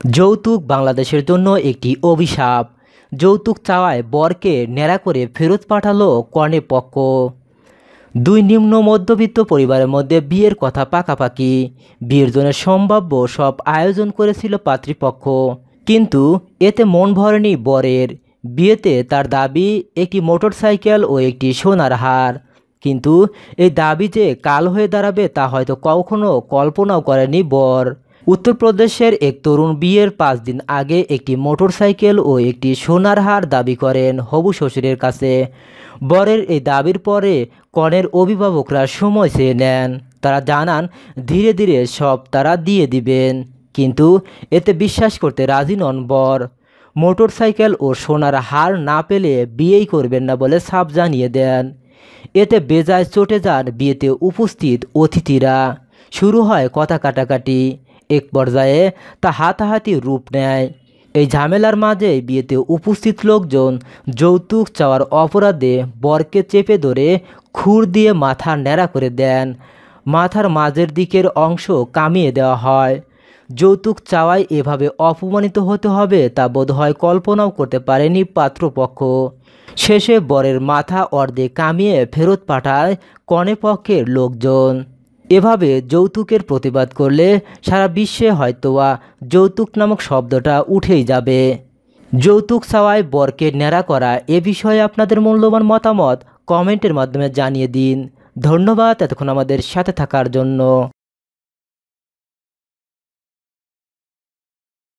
যৌতুক বাংলাদেশের জন্য একটি অভিশাপ। যৌতুক চাওয়ায় বরকে ন্যাড়া করে ফেরত পাঠালো কনে পক্ষ। দুই নিম্ন মধ্যবিত্ত পরিবারের মধ্যে বিয়ের কথা পাকাপাকি। বিয়ের জন্য সম্ভাব্য সব আয়োজন করেছিল পাত্রীপক্ষ, কিন্তু এতে মন ভরেনি বরের। বিয়েতে তার দাবি একটি মোটরসাইকেল ও একটি সোনার হার, কিন্তু এই দাবি যে কাল হয়ে দাঁড়াবে তা হয়তো কখনো কল্পনাও করেনি বর। উত্তরপ্রদেশের এক তরুণ বিয়ের 5 দিন আগে একটি মোটরসাইকেল ও একটি সোনার হার দাবি করেন হবু শ্বশুরের কাছে। বরের এই দাবির পরে কনের অভিভাবকরা সময় চেয়ে নেন। তারা জানান ধীরে ধীরে সব তারা দিয়ে দিবেন, কিন্তু এতে বিশ্বাস করতে রাজি নন বর। মোটরসাইকেল ও সোনার হার না পেলে বিয়েই করবেন না বলে সাফ জানিয়ে দেন। এতে বেজায় চটে যান বিয়েতে উপস্থিত অতিথিরা। শুরু হয় কথা কাটাকাটি, এক পর্যায়ে তা হাতাহাতি রূপ নেয়। এই ঝামেলার মাঝে বিয়েতে উপস্থিত লোকজন যৌতুক চাওয়ার অপরাধে বরকে চেপে ধরে খুর দিয়ে মাথা ন্যাড়া করে দেন। মাথার মাঝের দিকের অংশ কামিয়ে দেওয়া হয়। যৌতুক চাওয়ায় এভাবে অপমানিত হতে হবে তা বোধহয় কল্পনাও করতে পারেনি পাত্রপক্ষ। শেষে বরের মাথা অর্ধেক কামিয়ে ফেরত পাঠায় কনে পক্ষের লোকজন। এভাবে যৌতুকের প্রতিবাদ করলে সারা বিশ্বে হয়তোবা যৌতুক নামক শব্দটা উঠেই যাবে। যৌতুক চাওয়ায় বরকে ন্যাড়া করা এ বিষয়ে আপনাদের মূল্যবান মতামত কমেন্টের মাধ্যমে জানিয়ে দিন। ধন্যবাদ এতক্ষণ আমাদের সাথে থাকার জন্য।